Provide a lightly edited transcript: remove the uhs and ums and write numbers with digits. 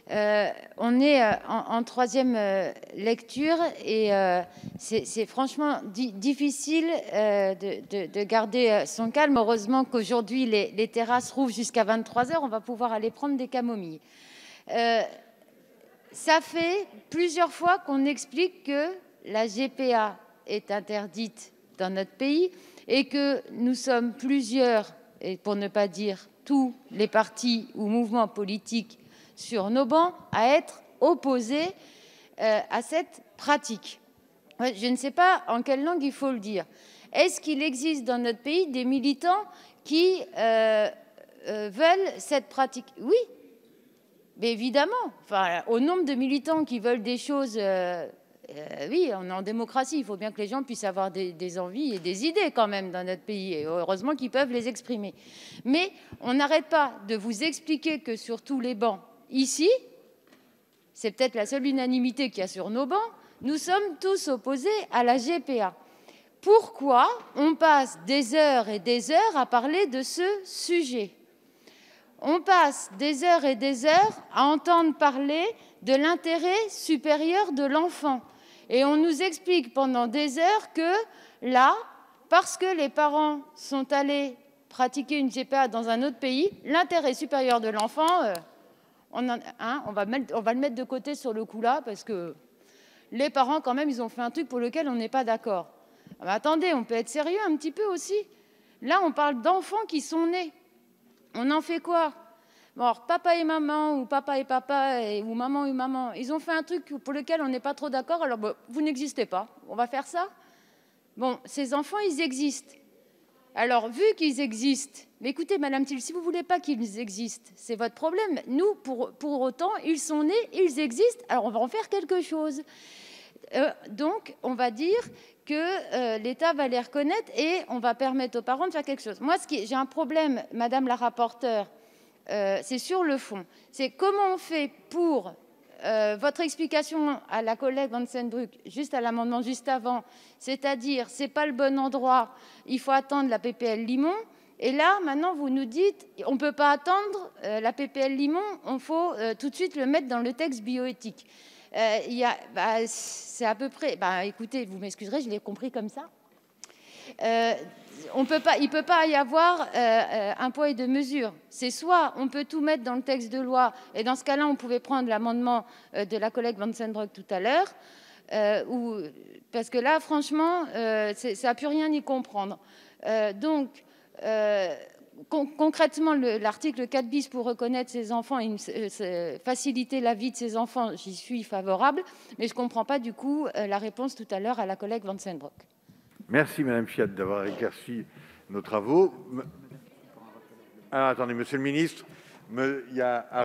On est en troisième lecture et c'est franchement difficile de garder son calme. Heureusement qu'aujourd'hui, les terrasses rouvrent jusqu'à 23 h. On va pouvoir aller prendre des camomilles. Ça fait plusieurs fois qu'on explique que la GPA est interdite dans notre pays et que nous sommes plusieurs, et pour ne pas dire tous les partis ou mouvements politiques sur nos bancs, à être opposés à cette pratique. Je ne sais pas en quelle langue il faut le dire. Est-ce qu'il existe dans notre pays des militants qui veulent cette pratique? Oui, mais évidemment. Enfin, au nombre de militants qui veulent des choses... oui, on est en démocratie. Il faut bien que les gens puissent avoir des envies et des idées quand même dans notre pays. Et heureusement qu'ils peuvent les exprimer. Mais on n'arrête pas de vous expliquer que sur tous les bancs, ici, c'est peut-être la seule unanimité qu'il y a sur nos bancs, nous sommes tous opposés à la GPA. Pourquoi on passe des heures et des heures à parler de ce sujet? On passe des heures et des heures à entendre parler de l'intérêt supérieur de l'enfant. Et on nous explique pendant des heures que là, parce que les parents sont allés pratiquer une GPA dans un autre pays, l'intérêt supérieur de l'enfant, on va le mettre de côté sur le coup là, parce que les parents, quand même, ils ont fait un truc pour lequel on n'est pas d'accord. Mais attendez, on peut être sérieux un petit peu aussi. Là, on parle d'enfants qui sont nés. On en fait quoi? Bon, alors, papa et maman, ou papa et papa, ou maman, ils ont fait un truc pour lequel on n'est pas trop d'accord, alors bon, vous n'existez pas. On va faire ça? Bon, ces enfants, ils existent. Alors, vu qu'ils existent, mais écoutez, Madame Thiel, si vous ne voulez pas qu'ils existent, c'est votre problème. Nous, pour autant, ils sont nés, ils existent, alors on va en faire quelque chose. Donc, on va dire que l'État va les reconnaître et on va permettre aux parents de faire quelque chose. Moi, j'ai un problème, Madame la rapporteure, c'est sur le fond. C'est comment on fait pour... votre explication à la collègue Van Sendbrück, juste à l'amendement juste avant, c'est-à-dire c'est pas le bon endroit, il faut attendre la PPL Limon. Et là, maintenant, vous nous dites, on ne peut pas attendre la PPL Limon, il faut tout de suite le mettre dans le texte bioéthique. C'est à peu près... écoutez, vous m'excuserez, je l'ai compris comme ça. Il ne peut pas y avoir un poids et deux mesures. C'est soit on peut tout mettre dans le texte de loi, et dans ce cas-là, on pouvait prendre l'amendement de la collègue Van Sendbrück tout à l'heure, parce que là, franchement, ça n'a plus rien y comprendre. Concrètement, l'article 4 bis pour reconnaître ces enfants et faciliter la vie de ces enfants, j'y suis favorable, mais je ne comprends pas du coup la réponse tout à l'heure à la collègue Van Sendbrück. Merci, Madame Fiat, d'avoir éclairci nos travaux. Alors, attendez, Monsieur le Ministre, il y a...